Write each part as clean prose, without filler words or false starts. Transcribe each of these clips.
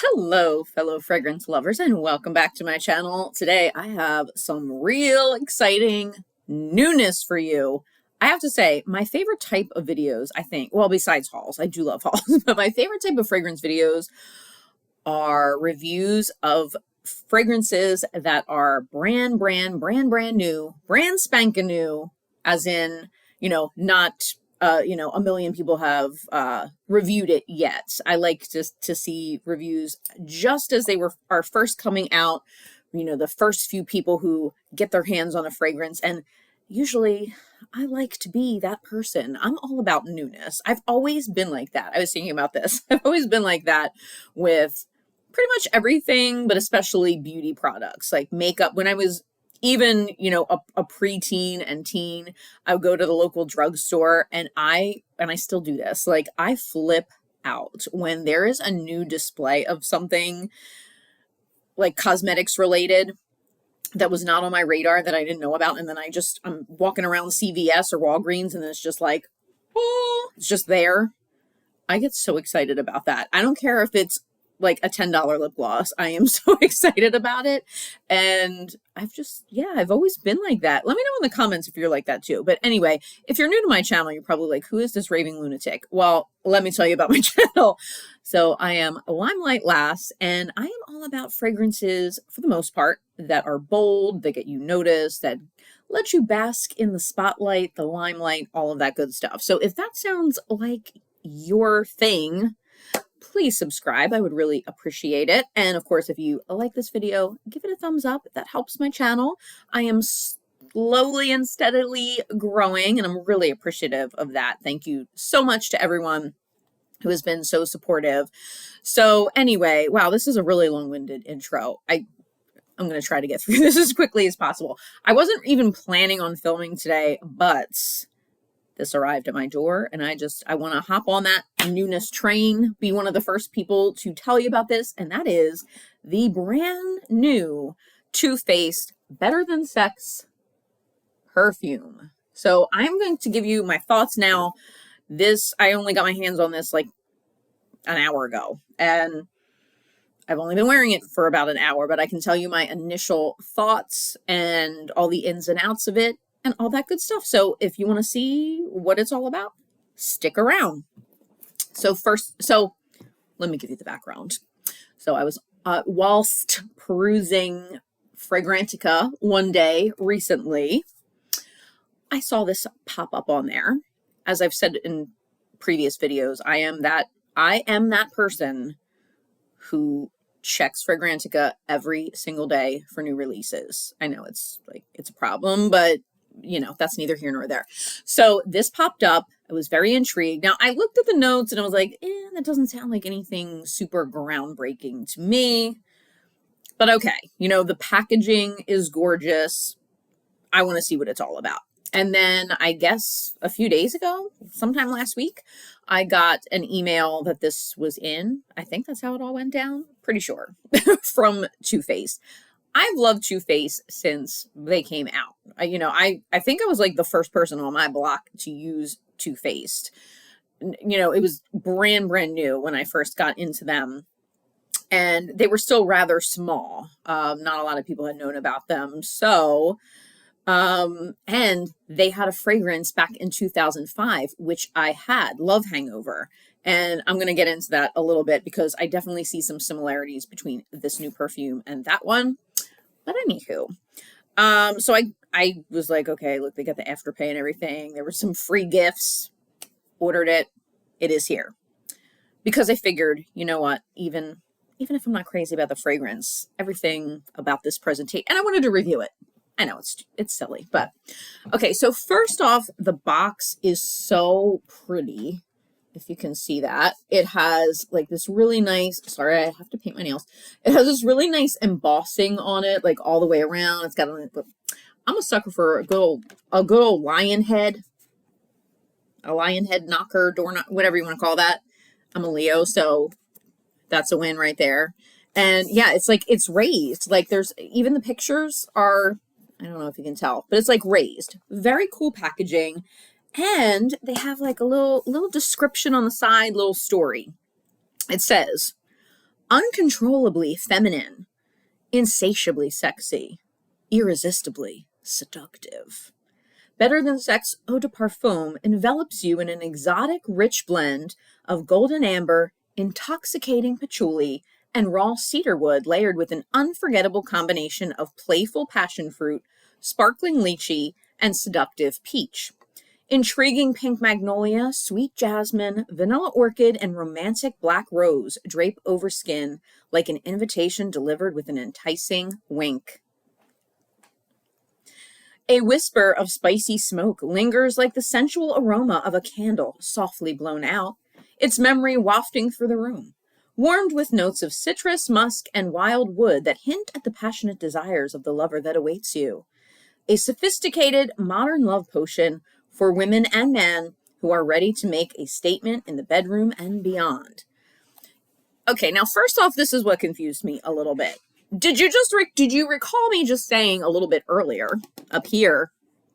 Hello, fellow fragrance lovers, and welcome back to my channel. Today, I have some real exciting newness for you. I have to say, my favorite type of videos, I think, well, besides hauls, I do love hauls, but my favorite type of fragrance videos are reviews of fragrances that are brand new, brand spanking new, as in, not a million people have reviewed it yet. I like to see reviews just as they are first coming out, the first few people who get their hands on a fragrance. And usually I like to be that person. I'm all about newness. I've always been like that. I was thinking about this. I've always been like that with pretty much everything, but especially beauty products like makeup. When I was even, a preteen and teen, I would go to the local drugstore and I still do this. Like, I flip out when there is a new display of something like cosmetics related that was not on my radar that I didn't know about. And then I'm walking around CVS or Walgreens and it's just like, oh, it's just there. I get so excited about that. I don't care if it's like a $10 lip gloss. I am so excited about it. And I've always been like that. Let me know in the comments if you're like that too. But anyway, if you're new to my channel, you're probably like, who is this raving lunatic? Well, let me tell you about my channel. So I am Limelight Lass, and I am all about fragrances for the most part that are bold, that get you noticed, that let you bask in the spotlight, the limelight, all of that good stuff. So if that sounds like your thing, please subscribe. I would really appreciate it. And of course, if you like this video, give it a thumbs up. That helps my channel. I am slowly and steadily growing, and I'm really appreciative of that. Thank you so much to everyone who has been so supportive. So anyway, wow, this is a really long-winded intro. I'm going to try to get through this as quickly as possible. I wasn't even planning on filming today, but this arrived at my door, and I want to hop on that newness train, be one of the first people to tell you about this, and that is the brand new Too Faced Better Than Sex perfume. So I'm going to give you my thoughts now. I only got my hands on this like an hour ago, and I've only been wearing it for about an hour, but I can tell you my initial thoughts and all the ins and outs of it and all that good stuff. So if you want to see what it's all about, stick around. So let me give you the background. So I was, whilst perusing Fragrantica one day recently, I saw this pop up on there. As I've said in previous videos, I am that person who checks Fragrantica every single day for new releases. I know it's a problem, but that's neither here nor there. So this popped up. I was very intrigued. Now, I looked at the notes and I was like, that doesn't sound like anything super groundbreaking to me. But okay, the packaging is gorgeous. I want to see what it's all about. And then I guess a few days ago, sometime last week, I got an email that this was in. I think that's how it all went down. Pretty sure. From Too Faced. I've loved Too Faced since they came out. I think I was like the first person on my block to use Too Faced. It was brand new when I first got into them. And they were still rather small. Not a lot of people had known about them. So, and they had a fragrance back in 2005, which I had, Love Hangover. And I'm going to get into that a little bit because I definitely see some similarities between this new perfume and that one. But anywho, so I was like, okay, look, they got the Afterpay and everything. There were some free gifts. Ordered it. It is here. Because I figured, you know what, even if I'm not crazy about the fragrance, everything about this presentation, and I wanted to review it. I know it's silly, but okay. So first off, the box is so pretty. If you can see that, it has like this really nice, sorry, I have to paint my nails. It has this really nice embossing on it, like all the way around. It's got I'm a sucker for a good old lion head knocker, door knock, whatever you want to call that. I'm a Leo, so that's a win right there. And yeah, it's raised. Like even the pictures are, I don't know if you can tell, but it's like raised. Very cool packaging. And they have like a little description on the side, little story. It says, uncontrollably feminine, insatiably sexy, irresistibly seductive. Better Than Sex Eau de Parfum envelops you in an exotic, rich blend of golden amber, intoxicating patchouli, and raw cedarwood layered with an unforgettable combination of playful passion fruit, sparkling lychee, and seductive peach. Intriguing pink magnolia, sweet jasmine, vanilla orchid, and romantic black rose drape over skin like an invitation delivered with an enticing wink. A whisper of spicy smoke lingers like the sensual aroma of a candle softly blown out, its memory wafting through the room, warmed with notes of citrus, musk, and wild wood that hint at the passionate desires of the lover that awaits you. A sophisticated, modern love potion for women and men who are ready to make a statement in the bedroom and beyond. Okay, now first off, this is what confused me a little bit. Did you recall me just saying a little bit earlier up here,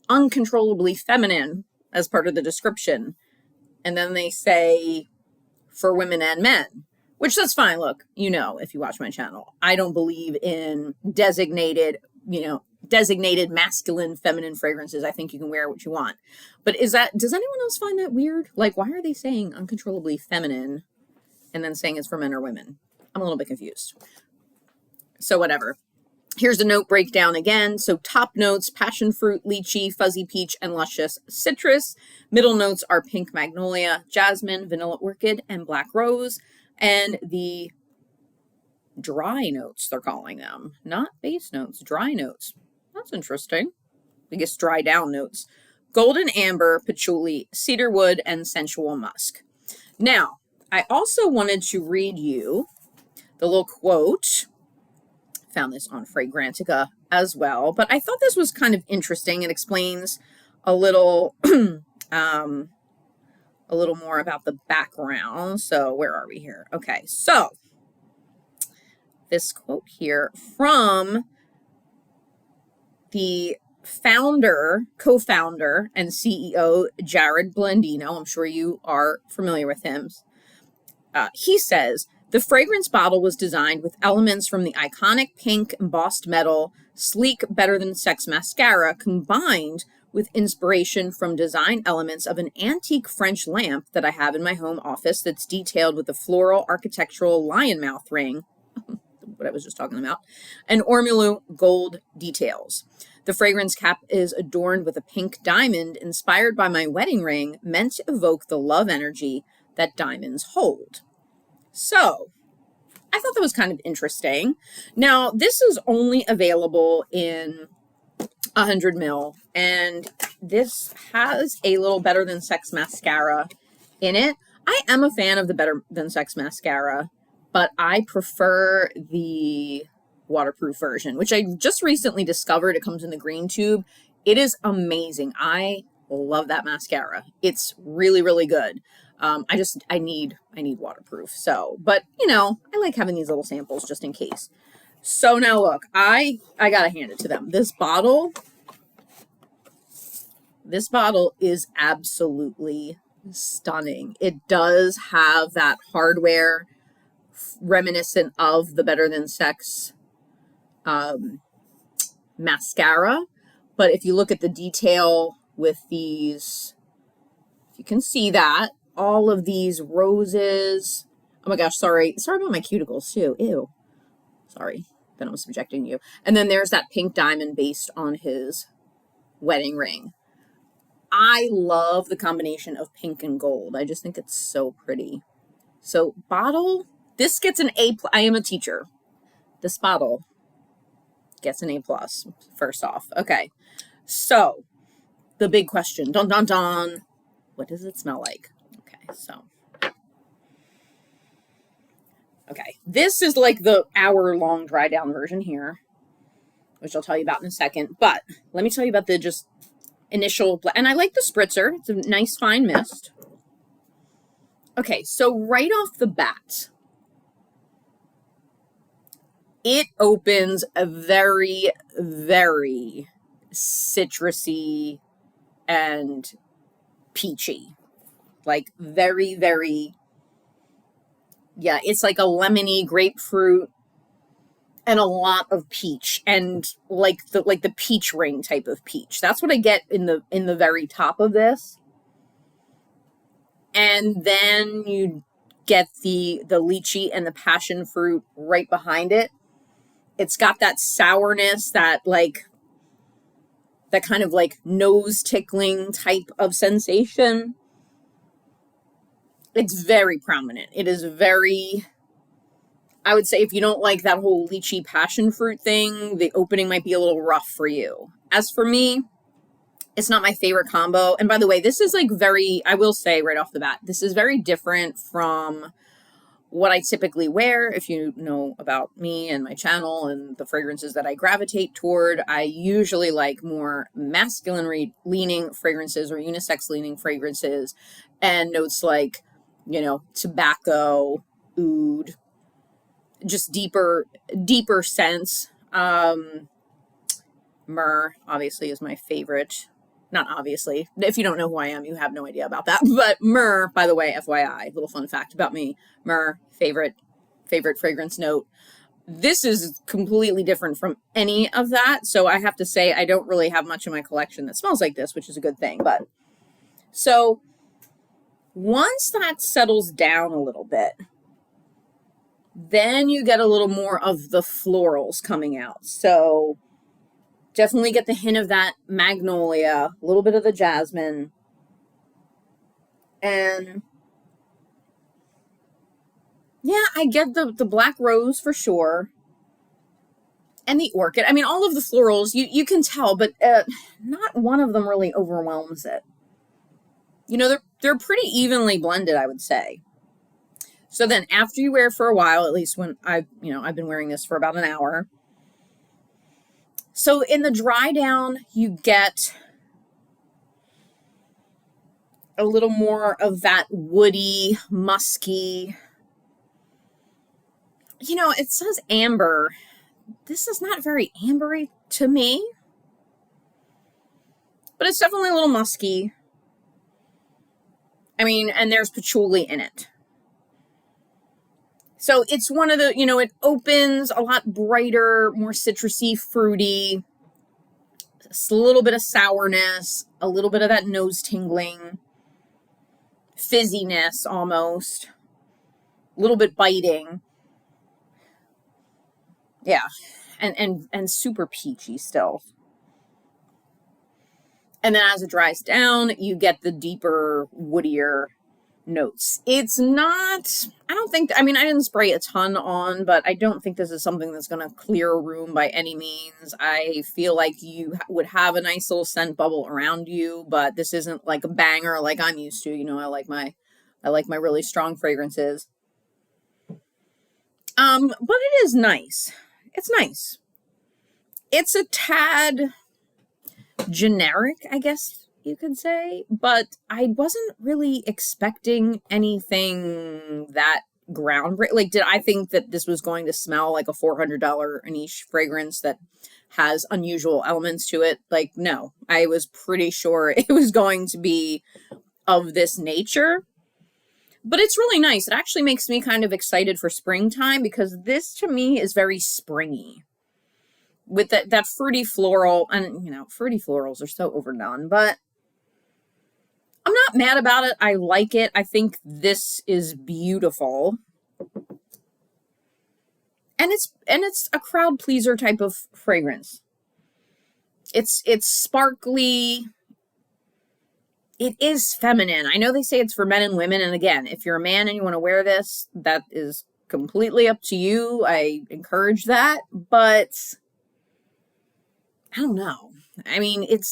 uncontrollably feminine as part of the description, and then they say for women and men, which that's fine. Look, if you watch my channel, I don't believe in designated masculine, feminine fragrances. I think you can wear what you want. But does anyone else find that weird? Like, why are they saying uncontrollably feminine and then saying it's for men or women? I'm a little bit confused. So whatever. Here's the note breakdown again. So top notes, passion fruit, lychee, fuzzy peach, and luscious citrus. Middle notes are pink magnolia, jasmine, vanilla orchid, and black rose. And the dry notes, they're calling them. Not base notes, dry notes. That's interesting. I guess dry down notes. Golden amber, patchouli, cedarwood, and sensual musk. Now, I also wanted to read you the little quote. Found this on Fragrantica as well, but I thought this was kind of interesting. It explains a little more about the background. So where are we here? Okay, so this quote here from the co-founder and CEO, Jared Blandino. I'm sure you are familiar with him. He says, the fragrance bottle was designed with elements from the iconic pink embossed metal, sleek Better Than Sex mascara combined with inspiration from design elements of an antique French lamp that I have in my home office that's detailed with a floral architectural lion mouth ring, what I was just talking about, and ormolu gold details. The fragrance cap is adorned with a pink diamond inspired by my wedding ring, meant to evoke the love energy that diamonds hold. So, I thought that was kind of interesting. Now, this is only available in 100 ml, and this has a little Better Than Sex mascara in it. I am a fan of the Better Than Sex mascara, but I prefer the waterproof version, which I just recently discovered. It comes in the green tube. It is amazing. I love that mascara. It's really, really good. I need waterproof. So, but I like having these little samples just in case. So now look, I gotta hand it to them. This bottle is absolutely stunning. It does have that hardware reminiscent of the Better Than Sex mascara. But if you look at the detail with these, you can see that all of these roses. Oh my gosh, sorry about my cuticles too. Ew. Sorry that I'm subjecting you. And then there's that pink diamond based on his wedding ring. I love the combination of pink and gold. I just think it's so pretty. So bottle, this gets an A+. I am a teacher. This bottle gets an A+, first off. Okay. So the big question, dun dun dun, what does it smell like? Okay, this is like the hour-long dry down version here, which I'll tell you about in a second. But let me tell you about the just initial, and I like the spritzer. It's a nice fine mist. Okay, so right off the bat, it opens a very, very citrusy and peachy. Like very, very Yeah, it's like a lemony grapefruit and a lot of peach, and like the peach ring type of peach. That's what I get in the very top of this. And then you get the lychee and the passion fruit right behind it. It's got that sourness, that kind of like nose tickling type of sensation. It's very prominent. It is very, I would say if you don't like that whole lychee passion fruit thing, the opening might be a little rough for you. As for me, it's not my favorite combo. And by the way, this is like very, I will say right off the bat, this is very different from what I typically wear. If you know about me and my channel and the fragrances that I gravitate toward, I usually like more masculine leaning fragrances or unisex leaning fragrances, and notes like, tobacco, oud, just deeper scents. Myrrh obviously is my favorite. Not obviously. If you don't know who I am, you have no idea about that. But myrrh, by the way, FYI, little fun fact about me, myrrh, favorite fragrance note. This is completely different from any of that. So I have to say I don't really have much in my collection that smells like this, which is a good thing. But so once that settles down a little bit, then you get a little more of the florals coming out. So definitely get the hint of that magnolia, a little bit of the jasmine, and yeah, I get the black rose for sure, and the orchid. I mean, all of the florals, you can tell, but not one of them really overwhelms it. They're pretty evenly blended, I would say. So then after you wear it for a while, at least when I've been wearing this for about an hour. So in the dry down, you get a little more of that woody, musky. It says amber. This is not very ambery to me, but it's definitely a little musky. I mean, and there's patchouli in it. So it's one of the, it opens a lot brighter, more citrusy, fruity, a little bit of sourness, a little bit of that nose tingling, fizziness almost, a little bit biting. Yeah, and super peachy still. And then as it dries down, you get the deeper, woodier notes. It's not, I don't think, I didn't spray a ton on, but I don't think this is something that's going to clear a room by any means. I feel like you would have a nice little scent bubble around you, but this isn't like a banger like I'm used to. I like my really strong fragrances. But it is nice. It's nice. It's a tad generic, I guess you could say, but I wasn't really expecting anything that groundbreaking. Like, did I think that this was going to smell like a $400 niche fragrance that has unusual elements to it? Like, no, I was pretty sure it was going to be of this nature. But it's really nice. It actually makes me kind of excited for springtime, because this to me is very springy. With that fruity floral, and fruity florals are so overdone, but I'm not mad about it. I like it. I think this is beautiful. And it's a crowd pleaser type of fragrance. It's sparkly. It is feminine. I know they say it's for men and women, and again, if you're a man and you want to wear this, that is completely up to you. I encourage that, but I don't know. It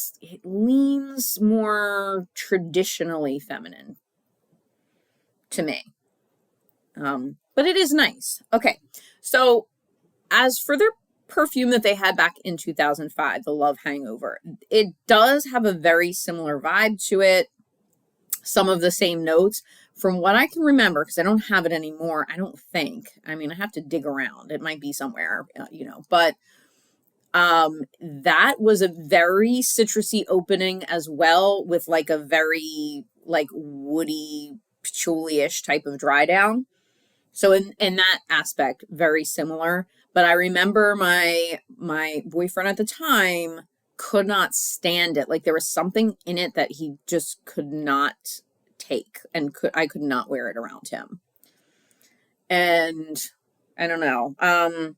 leans more traditionally feminine to me. But it is nice. Okay. So as for their perfume that they had back in 2005, the Love Hangover, it does have a very similar vibe to it. Some of the same notes from what I can remember, because I don't have it anymore. I don't think, I have to dig around. It might be somewhere, but that was a very citrusy opening as well, with like a very like woody patchouli-ish type of dry down. So in that aspect, very similar. But I remember my boyfriend at the time could not stand it. Like there was something in it that he just could not take, and I could not wear it around him. And I don't know.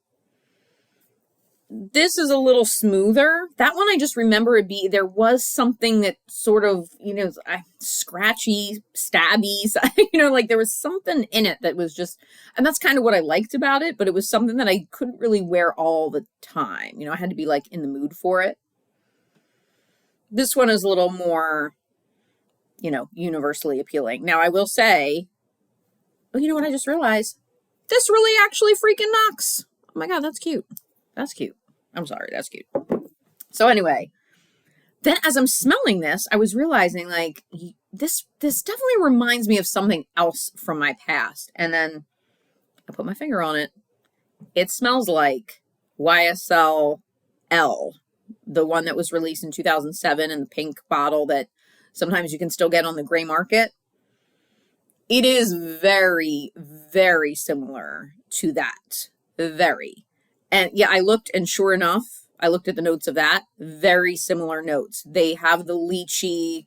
This is a little smoother. That one I just remember there was something that sort of, scratchy, stabby, like there was something in it that was just, and that's kind of what I liked about it, but it was something that I couldn't really wear all the time. I had to be like in the mood for it. This one is a little more, universally appealing. Now I will say, oh, you know what I just realized? This really actually freaking knocks. Oh my God, that's cute. That's cute. I'm sorry, that's cute. So anyway, then as I'm smelling this, I was realizing like this definitely reminds me of something else from my past. And then I put my finger on it. It smells like YSL L, the one that was released in 2007 in the pink bottle that sometimes you can still get on the gray market. It is very, very similar to that. Very. And yeah, I looked, and sure enough, I looked at the notes of that. Very similar notes. They have the lychee,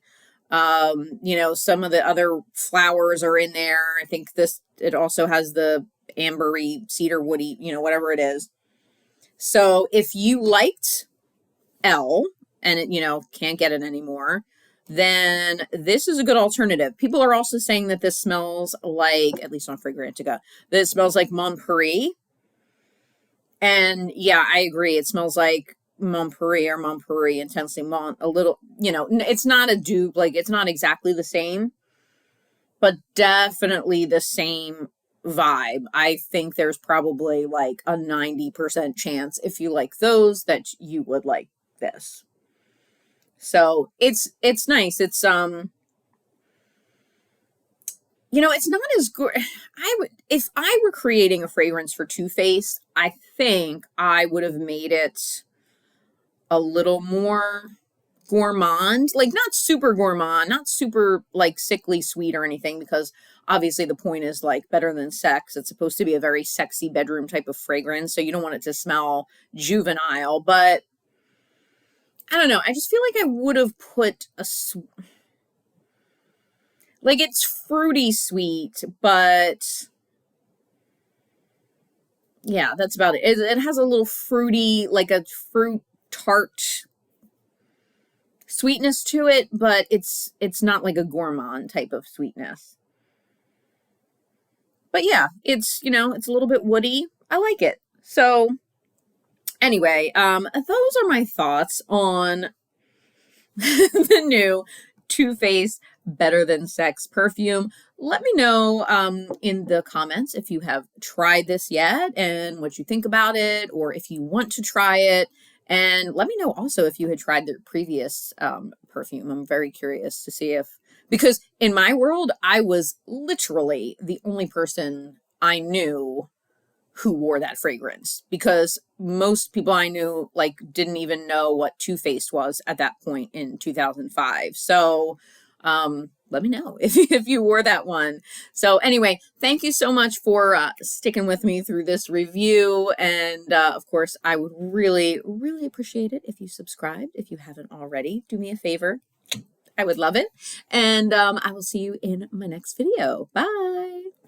some of the other flowers are in there. I think it also has the ambery, cedar woody, whatever it is. So if you liked L and it, can't get it anymore, then this is a good alternative. People are also saying that this smells like, at least on Fragrantica, that it smells like Mon Paris. And yeah, I agree. It smells like Mon Paris or Mon Paris Intensely Mon, a little, it's not a dupe, like it's not exactly the same, but definitely the same vibe. I think there's probably like a 90% chance if you like those that you would like this. So it's nice. It's it's not as good. If I were creating a fragrance for Too Faced, I think I would have made it a little more gourmand, like not super gourmand, not super like sickly sweet or anything, because obviously the point is like better than sex. It's supposed to be a very sexy bedroom type of fragrance, so you don't want it to smell juvenile, but I don't know. I just feel like I would have put like it's fruity sweet, but yeah, that's about it. It has a little fruity, like a fruit tart sweetness to it, but it's not like a gourmand type of sweetness. But yeah, it's it's a little bit woody. I like it. So anyway, those are my thoughts on the new Too Faced Better Than Sex perfume. Let me know in the comments if you have tried this yet and what you think about it, or if you want to try it. And let me know also if you had tried their previous perfume. I'm very curious to see because in my world, I was literally the only person I knew who wore that fragrance, because most people I knew like didn't even know what Too Faced was at that point in 2005. So let me know if you wore that one. So anyway, thank you so much for sticking with me through this review. And of course, I would really, really appreciate it if you subscribed. If you haven't already, do me a favor. I would love it. And I will see you in my next video. Bye.